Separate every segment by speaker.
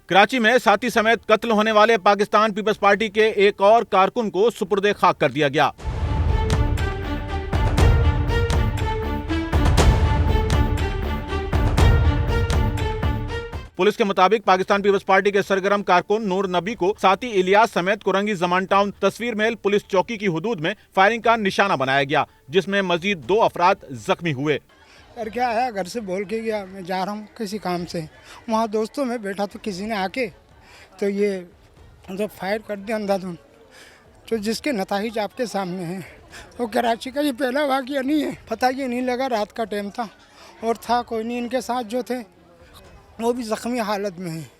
Speaker 1: कराची में साथी समेत कत्ल होने वाले पाकिस्तान पीपल्स पार्टी के एक और कारकुन को सुपुर्दे खाक कर दिया गया। पुलिस के मुताबिक पाकिस्तान पीपल्स पार्टी के सरगर्म कारकुन नूर नबी को साथी इलियास समेत कुरंगी जमान टाउन तस्वीर महल पुलिस चौकी की हुदूद में फायरिंग का निशाना बनाया गया, जिसमें मजीद 2 अफराद जख्मी हुए।
Speaker 2: कर क्या आया, घर से बोल के गया मैं जा रहा हूँ किसी काम से, वहाँ दोस्तों में बैठा तो किसी ने आके तो ये जब फायर कर दिया अंधाधुन, तो जिसके नताइज आपके सामने हैं। वो कराची का ये पहला वाक़या नहीं है, पता ये नहीं लगा, रात का टाइम था और था कोई नहीं, इनके साथ जो थे वो भी ज़ख्मी हालत में हैं।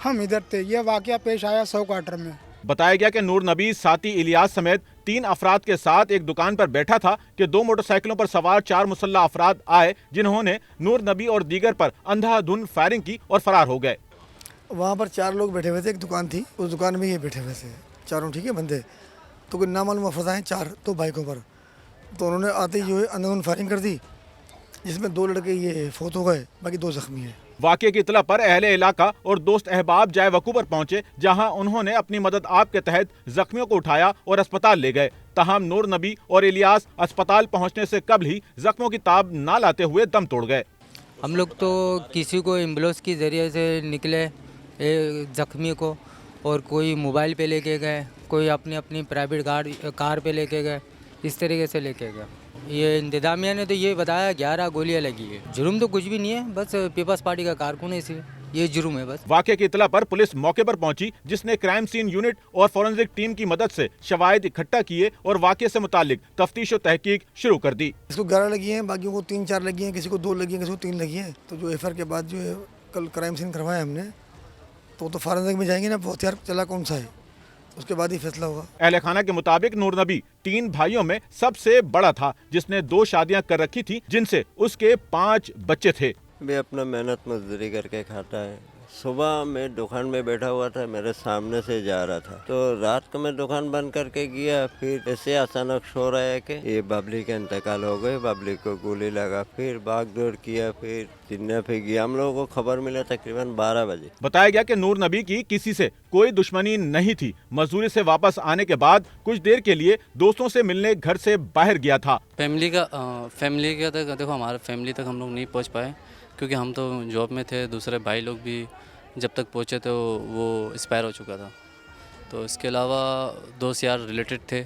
Speaker 2: हम इधर थे, ये वाक़या पेश आया 100 क्वार्टर में।
Speaker 1: बताया गया कि नूर नबी साथी इलियास समेत 3 अफराद के साथ एक दुकान पर बैठा था कि 2 मोटरसाइकिलों पर सवार 4 मुसल्लह अफराद आए, जिन्होंने नूर नबी और दीगर पर अंधाधुन फायरिंग की और फरार हो गए।
Speaker 3: वहाँ पर 4 लोग बैठे हुए थे, एक दुकान थी, उस दुकान में ये बैठे हुए थे चारों, ठीक है बंदे, तो कोई नामालूम अफराद आए 4 2 बाइकों पर, तो उन्होंने आते ही जो है अंधाधुन फायरिंग कर दी, जिसमें 2 लड़के ये फौत हो गए, बाकी 2 जख्मी हैं।
Speaker 1: वाक़े की इतला पर अहले इलाका और दोस्त अहबाब जाए वकू पर पहुंचे, जहां उन्होंने अपनी मदद आप के तहत जख्मियों को उठाया और अस्पताल ले गए। तहम नूर नबी और इलियास अस्पताल पहुंचने से कबल ही जख्मों की ताब ना लाते हुए दम तोड़ गए।
Speaker 4: हम लोग तो किसी को एम्बुलेंस के ज़रिए से निकले जख्मी को, और कोई मोबाइल पे लेके गए, कोई अपनी अपनी प्राइवेट कार पे लेके गए, इस तरीके से लेके गए। ये इंतजामिया ने तो ये बताया 11 गोलियां लगी है। जुर्म तो कुछ भी नहीं है, बस पीपल्स पार्टी का कारकुन है, इसलिए ये जुर्म है बस।
Speaker 1: वाक़े की इतला पर पुलिस मौके पर पहुंची, जिसने क्राइम सीन यूनिट और फोरेंसिक टीम की मदद से शवाहिद इकट्ठा किए और वाक़े से मुतालिक तफ्तीश और तहकीक शुरू कर दी।
Speaker 3: इसको 11 लगी हैं, बाकियों को 3-4 लगी हैं, किसी को 2 लगी हैं, किसी को 3 लगी हैं। तो जो एफआईआर के बाद जो है कल क्राइम सीन करवाया हमने, तो फोरेंसिक में जाएंगे ना, वो हथियार चला कौन सा है, उसके बाद ही फैसला होगा।
Speaker 1: अहले खाना के मुताबिक नूर नबी 3 भाइयों में सबसे बड़ा था, जिसने 2 शादियां कर रखी थी, जिनसे उसके 5 बच्चे थे।
Speaker 5: मैं अपना मेहनत मजदूरी करके खाता है। सुबह मैं दुकान में बैठा हुआ था, मेरे सामने से जा रहा था, तो रात को मैं दुकान बंद करके गया, फिर ऐसे अचानक शोर आया कि ये बबली का इंतकाल हो गए, बबली को गोली लगा, फिर भाग दौड़ किया, फिर चिन्ना पे गया। हम लोगों को खबर मिला तकरीबन 12 बजे।
Speaker 1: बताया गया कि नूर नबी की किसी से कोई दुश्मनी नहीं थी। मजदूरी से वापस आने के बाद कुछ देर के लिए दोस्तों से मिलने घर से बाहर गया था।
Speaker 6: फैमिली का तक देखो, हमारे फैमिली तक हम लोग नहीं पहुंच पाए, क्योंकि हम तो जॉब में थे। दूसरे भाई लोग भी जब तक पहुंचे तो वो एक्सपायर हो चुका था। तो इसके अलावा 2 यार रिलेटेड थे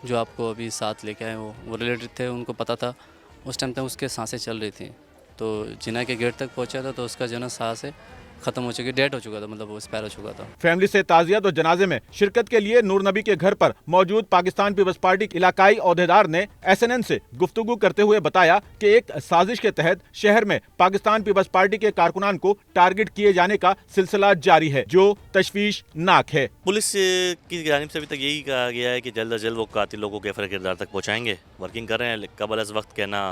Speaker 6: जो आपको अभी साथ लेके आए, वो रिलेटेड थे, उनको पता था उस टाइम तक उसके सांसें चल रही थी। तो जिना के गेट तक पहुंचा था तो उसका जो ना सांसें खत्म हो चुकी, डेड हो चुका था, मतलब वो एक्सपायर हो चुका था।
Speaker 1: फैमिली से ताज़ियत और जनाजे में शिरकत के लिए नूर नबी के घर पर मौजूद पाकिस्तान पीपल्स पार्टी के इलाकाई ओहदेदार ने SNN से गुफ्तगू करते हुए बताया कि एक साजिश के तहत शहर में पाकिस्तान पीपल्स पार्टी के कारकुनान को टारगेट किए जाने का सिलसिला जारी है, जो तशवीशनाक है।
Speaker 7: पुलिस की जानिब से अभी तक यही कहा गया है कि जल्द अज जल्द वो कातिलों को गिरफ्तार किरदार तक पहुँचाएंगे। वर्किंग कर रहे हैं, कबल अज़ वक्त कहना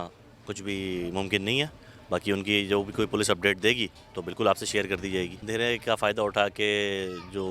Speaker 7: कुछ भी मुमकिन नहीं है। बाकी उनकी जो भी कोई पुलिस अपडेट देगी तो बिल्कुल आपसे शेयर कर दी जाएगी। अंधेरे का फ़ायदा उठा के जो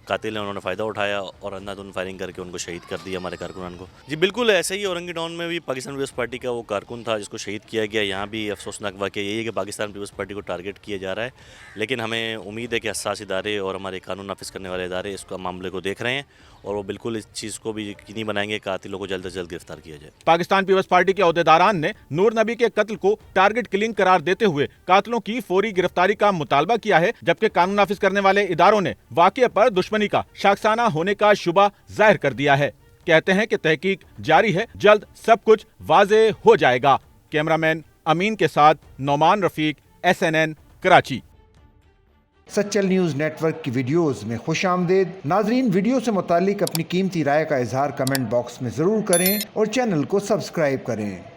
Speaker 7: कातिल हैं उन्होंने फ़ायदा उठाया और अंधाधुन फायरिंग करके उनको शहीद कर दिया, हमारे कारकुनान को। जी बिल्कुल ऐसे ही औरंगी टाउन में भी पाकिस्तान पीपल्स पार्टी का वो कारकुन था जिसको शहीद किया गया। यहाँ भी अफसोसनाक वाक़या यही है कि पाकिस्तान पीपल्स पार्टी को टारगेट किया जा रहा है, लेकिन हमें उम्मीद है कि हसास इदारे और हमारे कानून नाफिज करने वाले इदारे इसका मामले को देख रहे हैं और वो बिल्कुल इस चीज़ को भी यकीनी बनाएंगे कातिलों को जल्द से जल्द गिरफ्तार किया जाए।
Speaker 1: पाकिस्तान पीपल्स पार्टी के ओहदेदारान ने नूर नबी के कत्ल को टारगेट किलिंग करार देते हुए कातिलों की फौरी गिरफ्तारी का मुतालबा किया है, जबकि कानून नाफिज करने वाले इदारों ने वाक़े पर दुश्मनी का शाखसाना होने का शुबा जाहिर कर दिया है। कहते हैं कि तहकीक जारी है, जल्द सब कुछ वाज़े हो जाएगा। कैमरामैन अमीन के साथ Nauman Rafiq, SNN Karachi.
Speaker 8: Sachal news network की वीडियोस में खुश आमदेद। नाजरीन, वीडियो से मुतालिक अपनी कीमती राय का इजहार कमेंट बॉक्स में ज़रूर करें और चैनल को सब्सक्राइब करें।